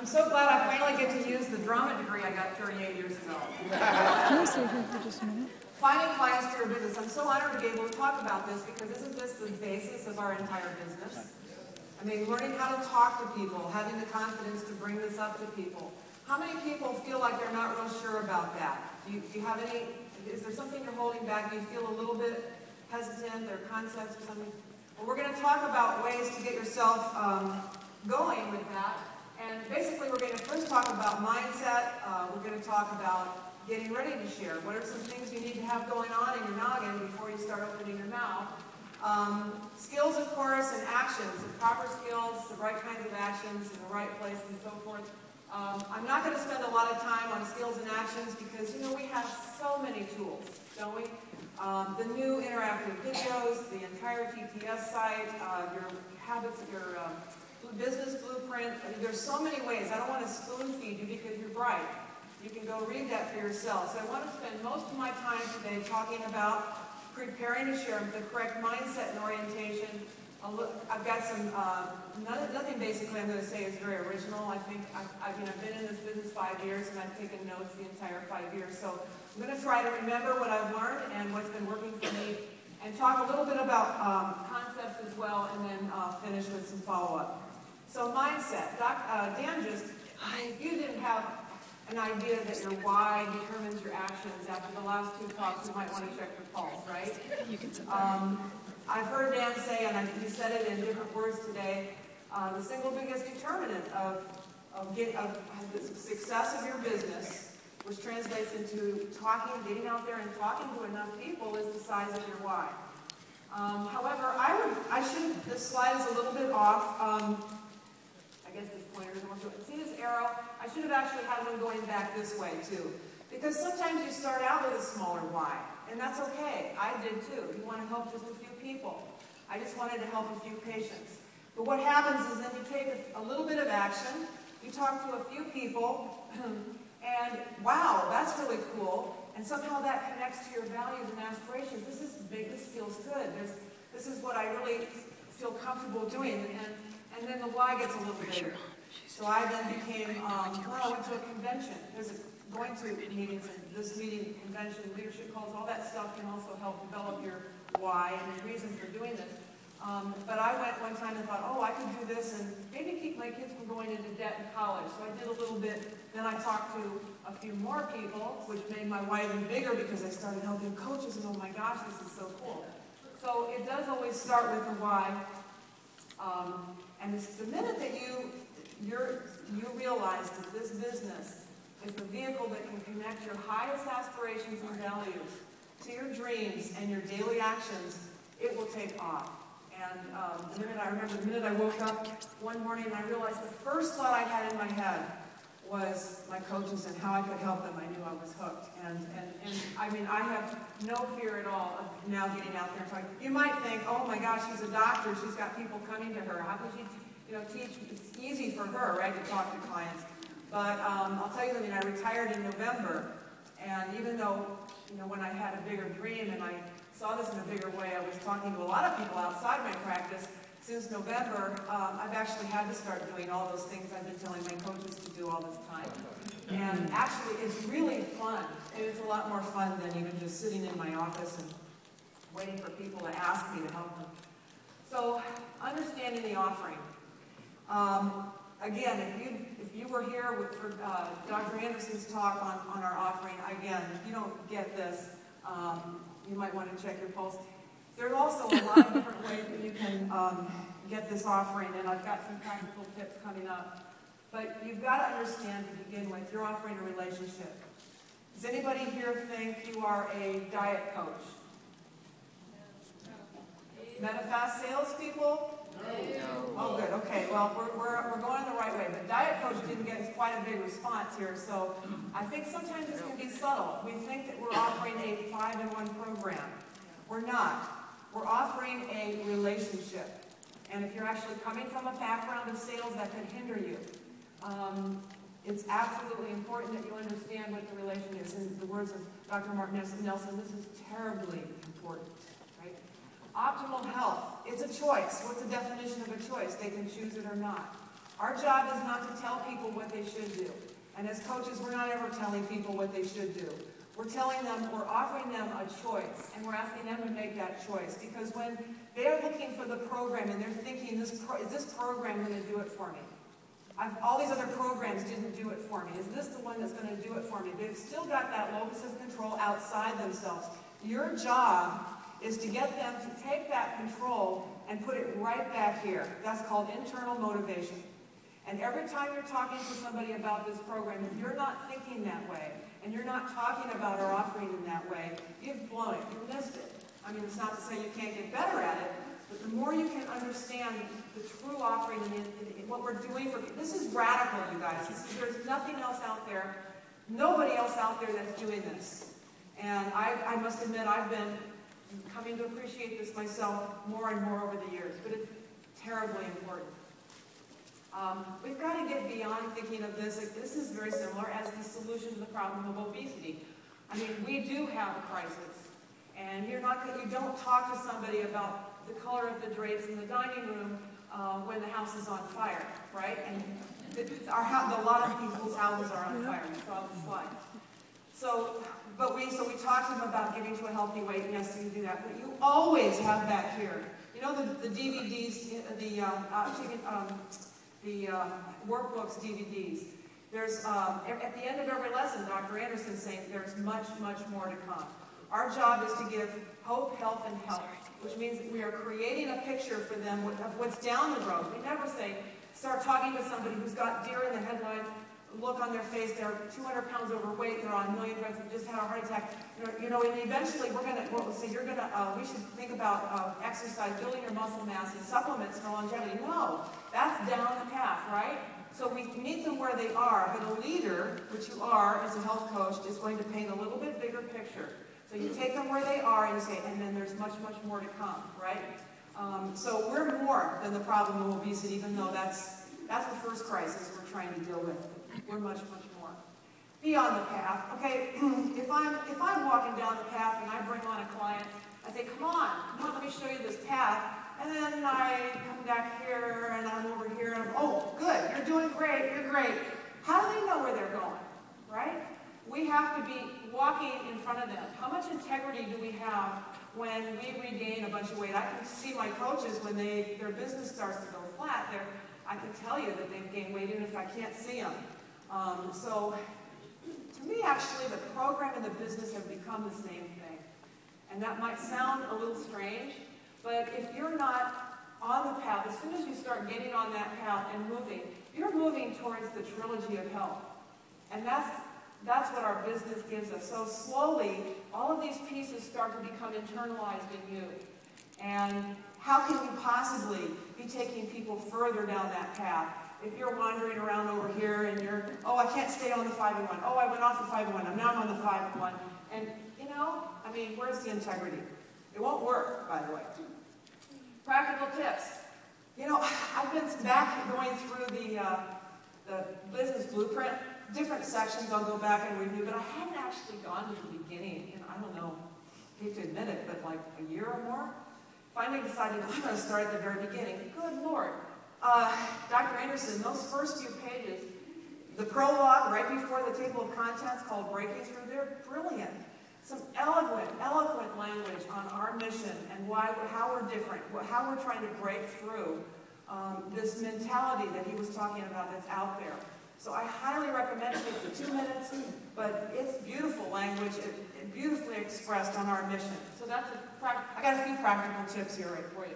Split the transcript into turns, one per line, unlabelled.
so glad I finally get to use the drama degree I got 38 years ago.
Can I stay here for just a minute?
Finding clients for your business. I'm so honored to be able to talk about this because this is just the basis of our entire business. I mean, learning how to talk to people, having the confidence to bring this up to people. How many people feel like they're not real sure about that? Do you have any, is there something you're holding back? Do you feel a little bit hesitant or concepts or something? Well, we're going to talk about ways to get yourself going with that. And basically, we're going to first talk about mindset. We're going to talk about getting ready to share. What are some things you need to have going on in your noggin before you start opening your mouth? Skills, of course, and actions, the proper skills, the right kinds of actions in the right place, and so forth. I'm not going to spend a lot of time on skills and actions because, you know, we have so many tools, don't we? The new interactive videos, the entire TTS site, your habits, your business blueprint. I mean, there's so many ways. I don't want to spoon feed you because you're bright. You can go read that for yourself. So I want to spend most of my time today talking about preparing to share the correct mindset and orientation. I've got some, nothing basically I'm going to say is very original. I think I've been in this business 5 years and I've taken notes the entire 5 years. So I'm going to try to remember what I've learned and what's been working for me and talk a little bit about concepts as well and then finish with some follow-up. So mindset. Dan if you didn't have an idea that your why determines your actions after the last two talks, you might want to check your pulse, right?
You can sit
I've heard Dan say, and he said it in different words today, the single biggest determinant of the success of your business, which translates into getting out there and talking to enough people, is the size of your why. However, this slide is a little bit off. I guess this pointer doesn't want to. See this arrow? I should have actually had one going back this way too. Because sometimes you start out with a smaller why, and that's okay. I did too. You want to help just a few people. I just wanted to help a few patients. But what happens is then you take a little bit of action, you talk to a few people, and wow, that's really cool. And somehow that connects to your values and aspirations. This is big, this feels good. This is what I really feel comfortable doing. And then the why gets a little bigger. So I then became, I went to a convention. Going to meetings, and this meeting, convention, leadership calls, all that stuff can also help develop your why and your reason for doing this. But I went one time and thought, oh, I could do this and maybe keep my kids from going into debt in college. So I did a little bit. Then I talked to a few more people, which made my why even bigger because I started helping coaches, and oh my gosh, this is so cool. So it does always start with the why. And it's the minute that you realize that this business is the vehicle that can connect your highest aspirations and values to your dreams and your daily actions, it will take off. And the minute I woke up one morning and I realized the first thought I had in my head was my coaches and how I could help them. I knew I was hooked. And I mean, I have no fear at all of now getting out there and talking. You might think, oh my gosh, she's a doctor. She's got people coming to her. How could she teach? It's easy for her, right, to talk to clients. But I'll tell you something, I retired in November, and even though, when I had a bigger dream and I saw this in a bigger way, I was talking to a lot of people outside my practice. Since November, I've actually had to start doing all those things I've been telling my coaches to do all this time. And actually, it's really fun. And it's a lot more fun than even just sitting in my office and waiting for people to ask me to help them. So, understanding the offering. Again, if you were here for Dr. Anderson's talk on our offering, again, if you don't get this, you might want to check your pulse. There's also a lot of different ways that you can get this offering, and I've got some practical tips coming up. But you've got to understand to begin with, you're offering a relationship. Does anybody here think you are a diet coach? MetaFast salespeople? No. Oh, good. Okay. Well, we're going the right way. But diet coach didn't get quite a big response here, so I think sometimes this can be subtle. We think that we're offering a 5-in-1 program. We're not. We're offering a relationship. And if you're actually coming from a background of sales, that could hinder you. It's absolutely important that you understand what the relation is. In the words of Dr. Mark Nelson, this is terribly important. Optimal health, it's a choice. What's the definition of a choice? They can choose it or not. Our job is not to tell people what they should do. And as coaches, we're not ever telling people what they should do. We're telling them, we're offering them a choice, and we're asking them to make that choice. Because when they're looking for the program and they're thinking, is this program going to do it for me? All these other programs didn't do it for me. Is this the one that's going to do it for me? They've still got that locus of control outside themselves. Your job is to get them to take that control and put it right back here. That's called internal motivation. And every time you're talking to somebody about this program, if you're not thinking that way, and you're not talking about our offering in that way, you've blown it. You missed it. I mean, it's not to say you can't get better at it, but the more you can understand the true offering and what we're doing for people, this is radical, you guys. There's nothing else out there, nobody else out there that's doing this. And I must admit, I've been coming to appreciate this myself more and more over the years, but it's terribly important. We've got to get beyond thinking of this. This is very similar as the solution to the problem of obesity. I mean, we do have a crisis, and you don't talk to somebody about the color of the drapes in the dining room when the house is on fire, right? And a lot of people's houses are on fire. You saw the slide. So we talk to them about getting to a healthy weight. Yes, you do that, but you always have back here. You know the DVDs, the workbooks, DVDs. There's, at the end of every lesson, Dr. Anderson's saying there's much, much more to come. Our job is to give hope, health, and health, which means that we are creating a picture for them of what's down the road. We never say, start talking to somebody who's got deer in the headlights, look on their face, they're 200 pounds overweight, they're on a million drugs, and just had a heart attack. And eventually we should think about exercise, building your muscle mass, and supplements for longevity. No, that's down the path, right? So we meet them where they are, but a leader, which you are as a health coach, is going to paint a little bit bigger picture. So you take them where they are and you say, and then there's much, much more to come, right? So we're more than the problem of obesity, even though that's the first crisis we're trying to deal with. We're much, much more. Beyond the path, okay? If I'm walking down the path and I bring on a client, I say, come on, let me show you this path. And then I come back here and I'm over here and oh, good, you're doing great, you're great. How do they know where they're going, right? We have to be walking in front of them. How much integrity do we have when we regain a bunch of weight? I can see my coaches when their business starts to go flat. I can tell you that they've gained weight even if I can't see them. So to me, actually, the program and the business have become the same thing. And that might sound a little strange, but if you're not on the path, as soon as you start getting on that path and moving, you're moving towards the trilogy of health. And that's what our business gives us. So slowly, all of these pieces start to become internalized in you. And how can you possibly be taking people further down that path if you're wandering around over here and I can't stay on the 5-in-1. Oh, I went off the 5-in-1. Now I'm on the 5-in-1. And, where's the integrity? It won't work, by the way. Practical tips. I've been back going through the business blueprint, different sections I'll go back and review, but I hadn't actually gone to the beginning in, I don't know, I hate to admit it, but like a year or more. Finally decided I'm going to start at the very beginning. Good Lord. Dr. Anderson, those first few pages, the prologue right before the table of contents called Breaking Through, they're brilliant. Some eloquent language on our mission and how we're different, how we're trying to break through this mentality that he was talking about that's out there. So I highly recommend it. Take the 2 minutes, but it's beautiful language, beautifully expressed on our mission. So I got a few practical tips here right for you.